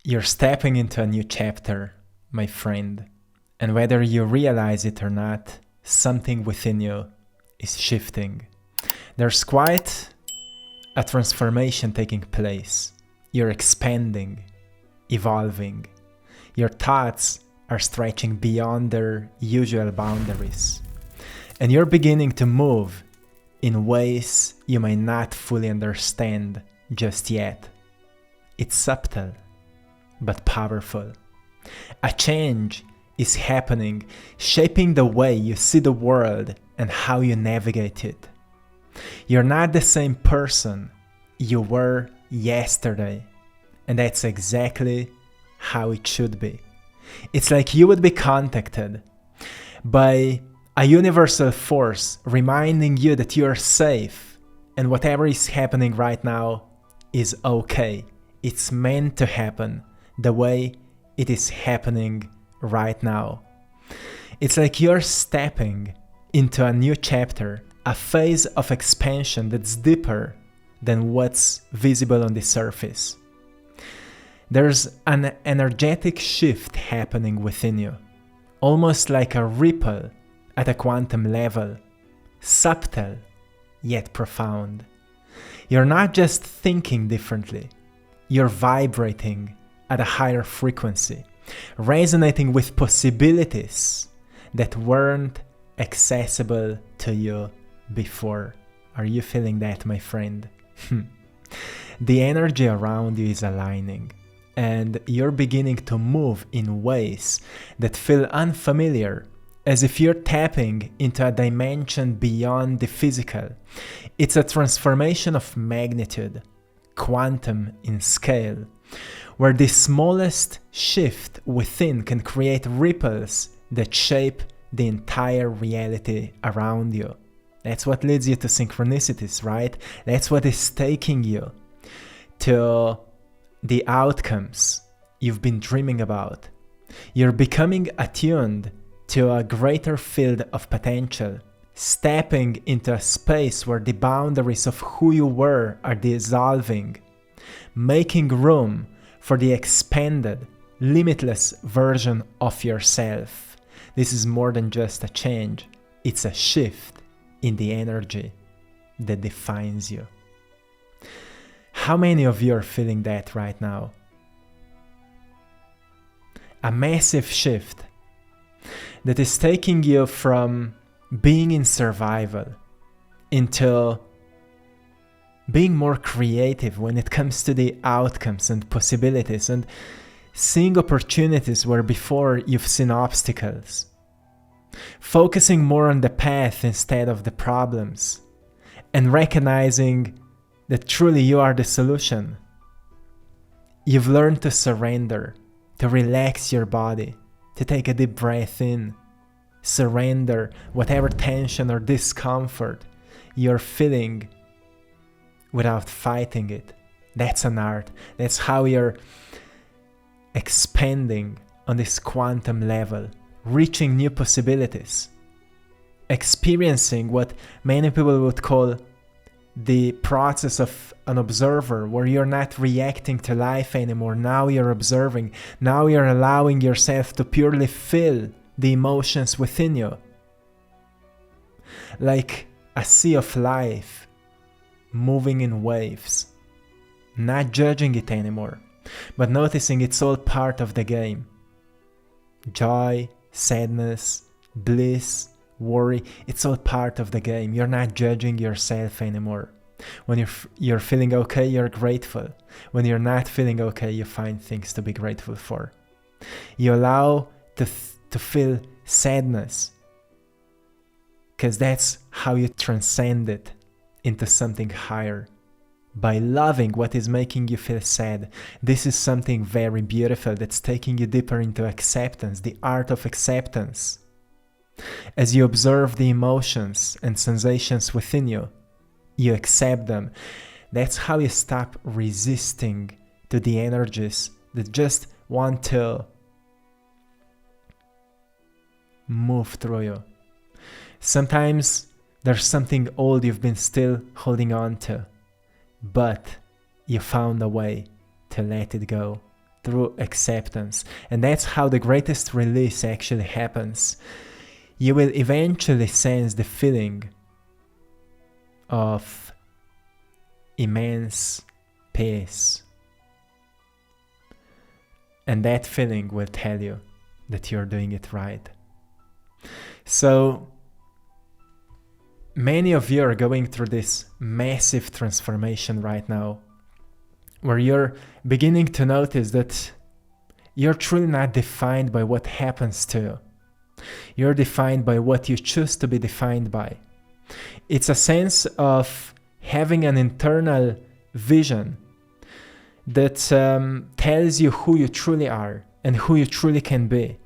You're stepping into a new chapter, my friend, and whether you realize it or not, something within you is shifting. There's quite a transformation taking place. You're expanding, evolving. Your thoughts are stretching beyond their usual boundaries. And you're beginning to move in ways you might not fully understand just yet. It's subtle, but powerful. A change is happening, shaping the way you see the world and how you navigate it. You're not the same person you were yesterday, and that's exactly how it should be. It's like you would be contacted by a universal force reminding you that you're safe and whatever is happening right now is okay. It's meant to happen the way it is happening right now. It's like you're stepping into a new chapter, a phase of expansion that's deeper than what's visible on the surface. There's an energetic shift happening within you, almost like a ripple at a quantum level, subtle yet profound. You're not just thinking differently, you're vibrating at a higher frequency, resonating with possibilities that weren't accessible to you before. Are you feeling that, my friend? The energy around you is aligning, and you're beginning to move in ways that feel unfamiliar, as if you're tapping into a dimension beyond the physical. It's a transformation of magnitude, quantum in scale, where the smallest shift within can create ripples that shape the entire reality around you. That's what leads you to synchronicities, right? That's what is taking you to the outcomes you've been dreaming about. You're becoming attuned to a greater field of potential, stepping into a space where the boundaries of who you were are dissolving, making room for the expanded, limitless version of yourself. This is more than just a change, it's a shift in the energy that defines you. How many of you are feeling that right now? A massive shift that is taking you from being in survival into being more creative when it comes to the outcomes and possibilities, and seeing opportunities where before you've seen obstacles. Focusing more on the path instead of the problems, and recognizing that truly you are the solution. You've learned to surrender, to relax your body, to take a deep breath in, surrender whatever tension or discomfort you're feeling without fighting it. That's an art. That's how you're expanding on this quantum level, reaching new possibilities, experiencing what many people would call the process of an observer, where you're not reacting to life anymore. Now you're observing. Now you're allowing yourself to purely feel the emotions within you. Like a sea of life moving in waves. Not judging it anymore, but noticing it's all part of the game. Joy, sadness, bliss, worry, it's all part of the game. You're not judging yourself anymore. When you're feeling okay, you're grateful. When you're not feeling okay, you find things to be grateful for. You allow to feel sadness, because that's how you transcend it into something higher, by loving what is making you feel sad. This is something very beautiful that's taking you deeper into acceptance, the art of acceptance. As you observe the emotions and sensations within you, you accept them. That's how you stop resisting to the energies that just want to move through you. Sometimes there's something old you've been still holding on to, but you found a way to let it go, through acceptance. And that's how the greatest release actually happens. You will eventually sense the feeling of immense peace. And that feeling will tell you that you're doing it right. So many of you are going through this massive transformation right now, where you're beginning to notice that you're truly not defined by what happens to you. You're defined by what you choose to be defined by. It's a sense of having an internal vision that tells you who you truly are and who you truly can be.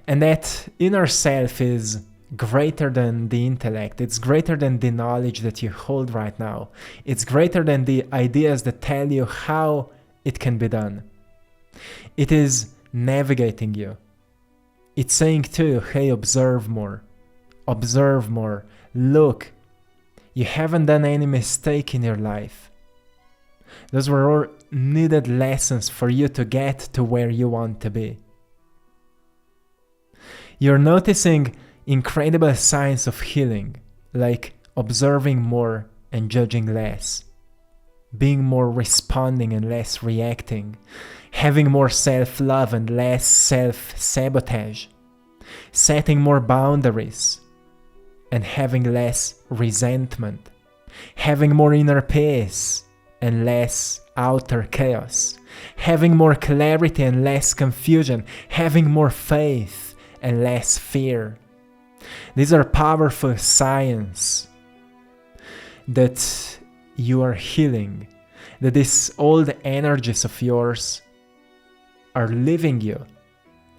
And that inner self is greater than the intellect. It's greater than the knowledge that you hold right now. It's greater than the ideas that tell you how it can be done. It is navigating you. It's saying to you, hey, observe more. Observe more. Look, you haven't done any mistake in your life. Those were all needed lessons for you to get to where you want to be. You're noticing incredible signs of healing, like observing more and judging less, being more responding and less reacting, having more self-love and less self-sabotage, setting more boundaries and having less resentment, having more inner peace and less outer chaos, having more clarity and less confusion, having more faith and less fear. These are powerful signs that you are healing, that these old energies of yours are leaving you.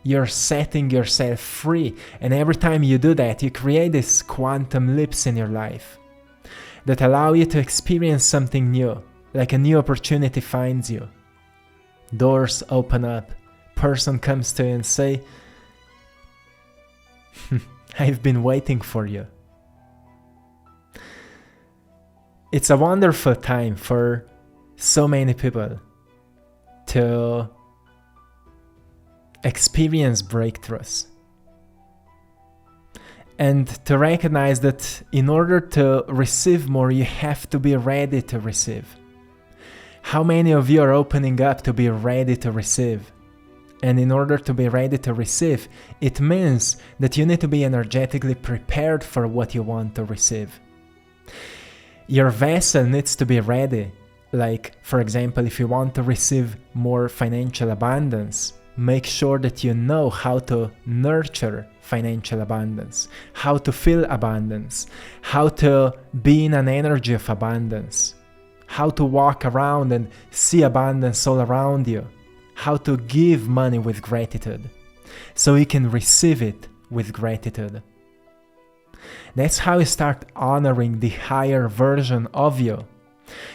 You're setting yourself free, and every time you do that, you create these quantum leaps in your life that allow you to experience something new, like a new opportunity finds you. Doors open up, person comes to you and say, I've been waiting for you. It's a wonderful time for so many people to experience breakthroughs and to recognize that in order to receive more, you have to be ready to receive. How many of you are opening up to be ready to receive? And in order to be ready to receive, it means that you need to be energetically prepared for what you want to receive. Your vessel needs to be ready. Like, for example, if you want to receive more financial abundance, make sure that you know how to nurture financial abundance, how to feel abundance, how to be in an energy of abundance, how to walk around and see abundance all around you, how to give money with gratitude, so you can receive it with gratitude. That's how you start honoring the higher version of you.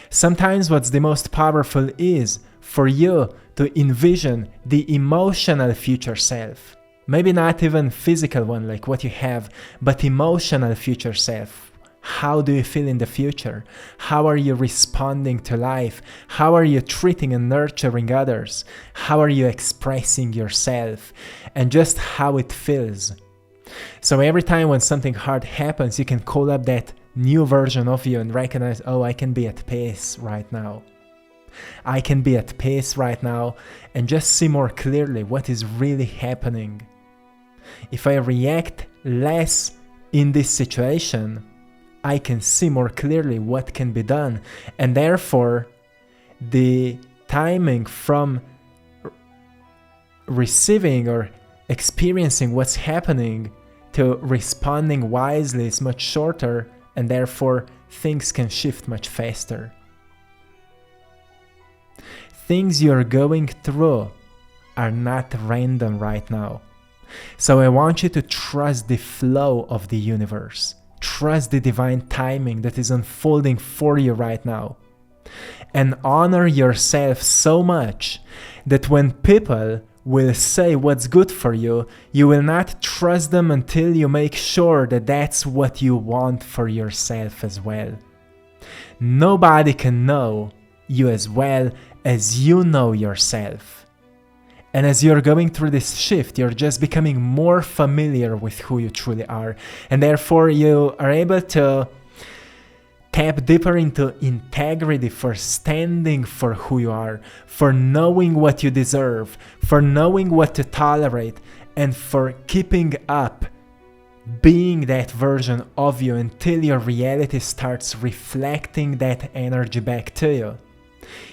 Sometimes what's the most powerful is for you to envision the emotional future self. Maybe not even physical one like what you have, but emotional future self. How do you feel in the future? How are you responding to life? How are you treating and nurturing others? How are you expressing yourself? And just how it feels. So every time when something hard happens, you can call up that new version of you and recognize, oh, I can be at peace right now. I can be at peace right now and just see more clearly what is really happening. If I react less in this situation, I can see more clearly what can be done, and therefore the timing from receiving or experiencing what's happening to responding wisely is much shorter, and therefore things can shift much faster. Things you're going through are not random right now. So I want you to trust the flow of the universe. Trust the divine timing that is unfolding for you right now. And honor yourself so much that when people will say what's good for you, you will not trust them until you make sure that that's what you want for yourself as well. Nobody can know you as well as you know yourself. And as you're going through this shift, you're just becoming more familiar with who you truly are. And therefore, you are able to tap deeper into integrity for standing for who you are, for knowing what you deserve, for knowing what to tolerate, and for keeping up being that version of you until your reality starts reflecting that energy back to you.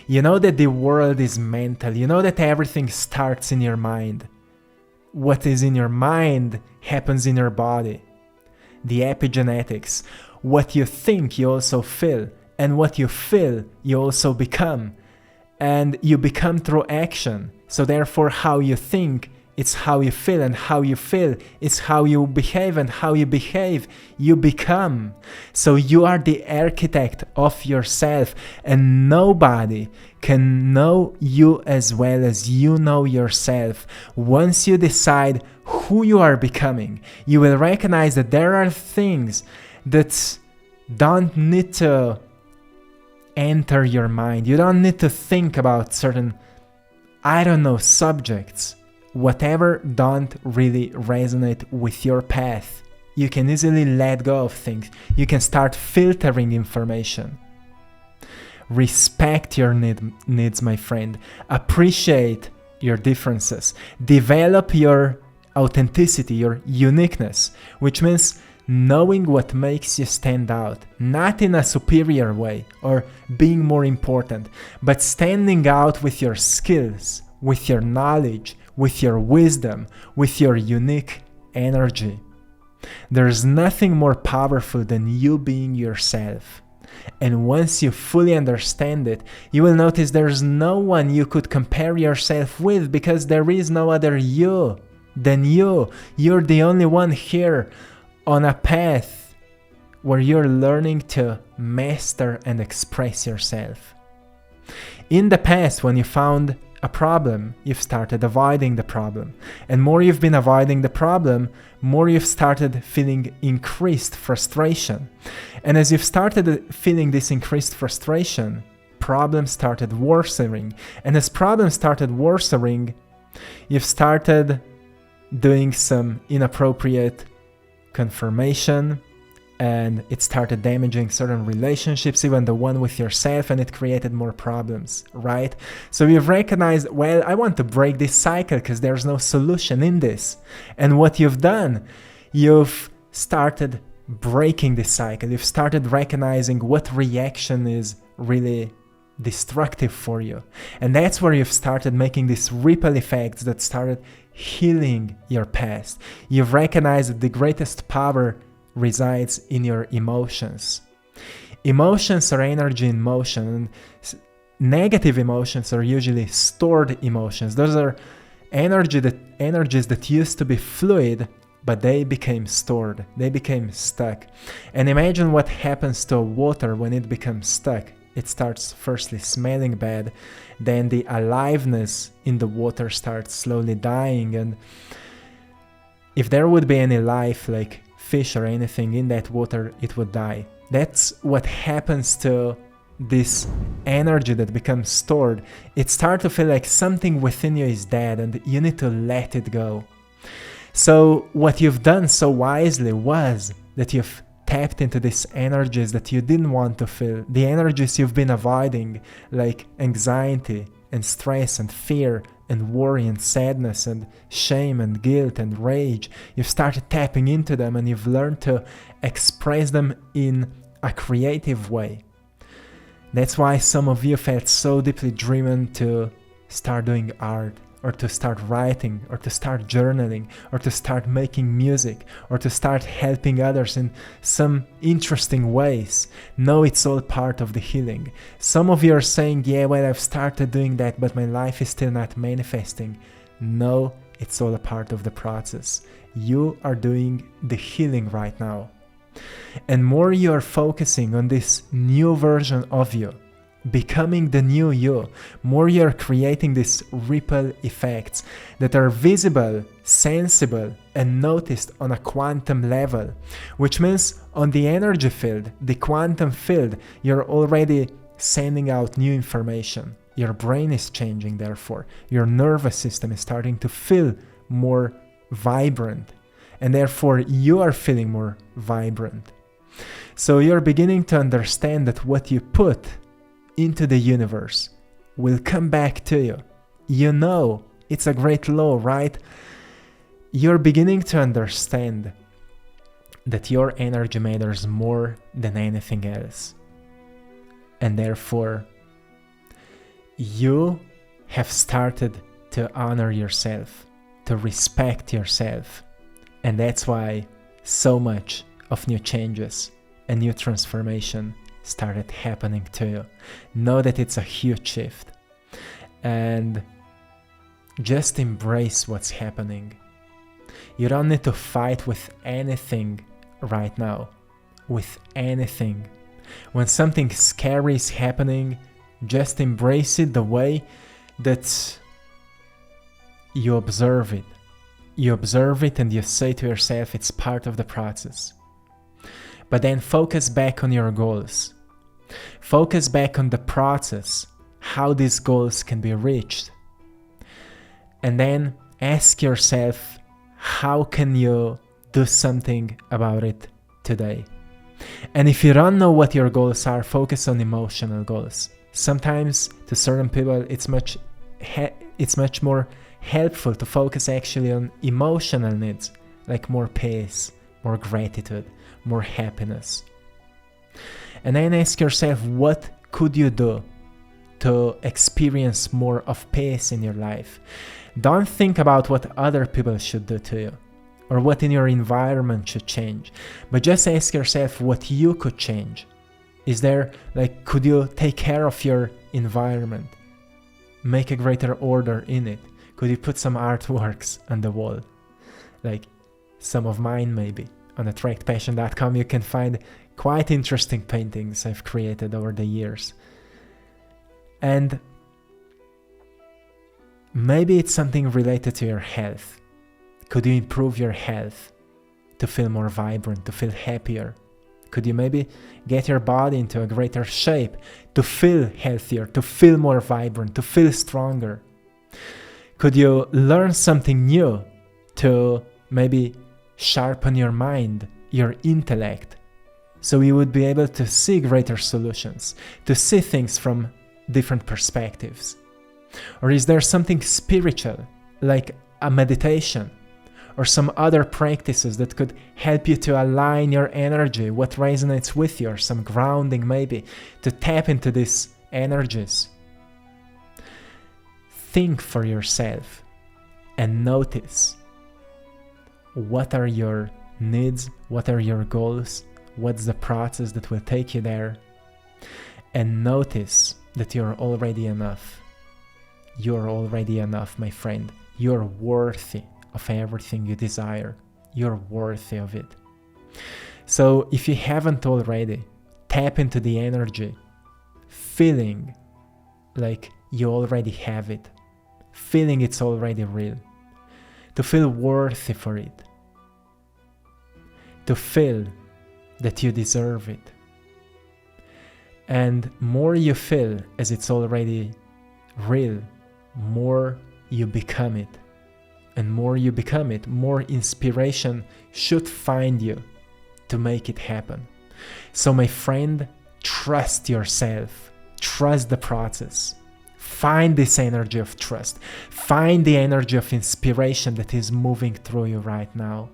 You know that the world is mental. You know that everything starts in your mind. What is in your mind happens in your body. The epigenetics. What you think, you also feel. And what you feel, you also become. And you become through action. So therefore, how you think, it's how you feel, and how you feel, it's how you behave, and how you behave, you become. So you are the architect of yourself, and nobody can know you as well as you know yourself. Once you decide who you are becoming, you will recognize that there are things that don't need to enter your mind. You don't need to think about certain, subjects. Whatever don't really resonate with your path, you can easily let go of things. You can start filtering information. Respect your needs, my friend. Appreciate your differences. Develop your authenticity, your uniqueness, which means knowing what makes you stand out, not in a superior way or being more important, but standing out with your skills, with your knowledge, with your wisdom, with your unique energy. There's nothing more powerful than you being yourself. And once you fully understand it, you will notice there's no one you could compare yourself with, because there is no other you than you. You're the only one here on a path where you're learning to master and express yourself. In the past, when you found a problem, you've started avoiding the problem. And more you've been avoiding the problem, more you've started feeling increased frustration. And as you've started feeling this increased frustration, problems started worsening. And as problems started worsening, you've started doing some inappropriate confirmation, and it started damaging certain relationships, even the one with yourself, and it created more problems, right? So you've recognized, well, I want to break this cycle because there's no solution in this. And what you've done, you've started breaking this cycle. You've started recognizing what reaction is really destructive for you. And that's where you've started making these ripple effects that started healing your past. You've recognized that the greatest power resides in your emotions. Emotions are energy in motion, and negative emotions are usually stored emotions. Those are energies that used to be fluid, but they became stored. They became stuck. And imagine what happens to water when it becomes stuck. It starts firstly smelling bad, then the aliveness in the water starts slowly dying, and if there would be any life, like fish or anything in that water, it would die. That's what happens to this energy that becomes stored. It starts to feel like something within you is dead and you need to let it go. So what you've done so wisely was that you've tapped into these energies that you didn't want to feel, the energies you've been avoiding, like anxiety and stress and fear and worry and sadness and shame and guilt and rage. You've started tapping into them, and you've learned to express them in a creative way. That's why some of you felt so deeply driven to start doing art, or to start writing, or to start journaling, or to start making music, or to start helping others in some interesting ways. No, it's all part of the healing. Some of you are saying, yeah, well, I've started doing that, but my life is still not manifesting. No, it's all a part of the process. You are doing the healing right now. And more you are focusing on this new version of you, becoming the new you, more you're creating these ripple effects that are visible, sensible, and noticed on a quantum level, which means on the energy field, the quantum field, you're already sending out new information. your brain is changing, therefore. Your nervous system is starting to feel more vibrant, and therefore you are feeling more vibrant. So you're beginning to understand that what you put into the universe will come back to you. You know, it's a great law, right? You're beginning to understand that your energy matters more than anything else. And therefore, you have started to honor yourself, to respect yourself. And that's why so much of new changes and new transformation started happening to you. Know that it's a huge shift. And just embrace what's happening. You don't need to fight with anything right now. With anything. When something scary is happening, just embrace it the way that you observe it. You observe it and you say to yourself it's part of the process. But then focus back on your goals. Focus back on the process, how these goals can be reached. And then ask yourself, how can you do something about it today? And if you don't know what your goals are, focus on emotional goals. Sometimes to certain people it's much more helpful to focus actually on emotional needs, like more peace, more gratitude, more happiness. And then ask yourself, what could you do to experience more of peace in your life? Don't think about what other people should do to you or what in your environment should change, but just ask yourself what you could change. Is there, could you take care of your environment? Make a greater order in it? Could you put some artworks on the wall? Like some of mine maybe. On AttractPassion.com you can find quite interesting paintings I've created over the years. And maybe it's something related to your health. Could you improve your health to feel more vibrant, to feel happier? Could you maybe get your body into a greater shape to feel healthier, to feel more vibrant, to feel stronger? Could you learn something new to maybe sharpen your mind, your intellect, so you would be able to see greater solutions, to see things from different perspectives? Or is there something spiritual, like a meditation, or some other practices that could help you to align your energy, what resonates with you, or some grounding maybe, to tap into these energies? Think for yourself and notice what are your needs, what are your goals, what's the process that will take you there, and notice that you're already enough. You're already enough, my friend. You're worthy of everything you desire. You're worthy of it. So if you haven't already, tap into the energy, feeling like you already have it, feeling it's already real, to feel worthy for it, to feel that you deserve it. And more you feel as it's already real, more you become it. And more you become it, more inspiration should find you to make it happen. So my friend, trust yourself. Trust the process. Find this energy of trust. Find the energy of inspiration that is moving through you right now.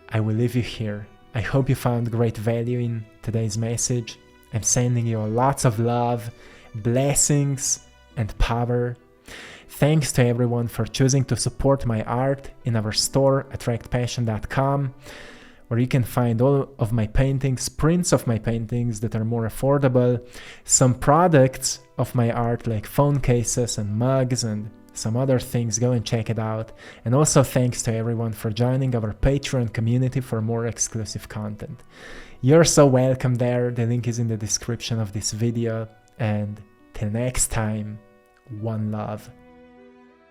I will leave you here. I hope you found great value in today's message. I'm sending you lots of love, blessings, and power. Thanks to everyone for choosing to support my art in our store, AttractPassion.com, where you can find all of my paintings, prints of my paintings that are more affordable, some products of my art like phone cases and mugs and some other things. Go and check it out. And also thanks to everyone for joining our Patreon community for more exclusive content. You're so welcome there. The link is in the description of this video. And till next time, one love.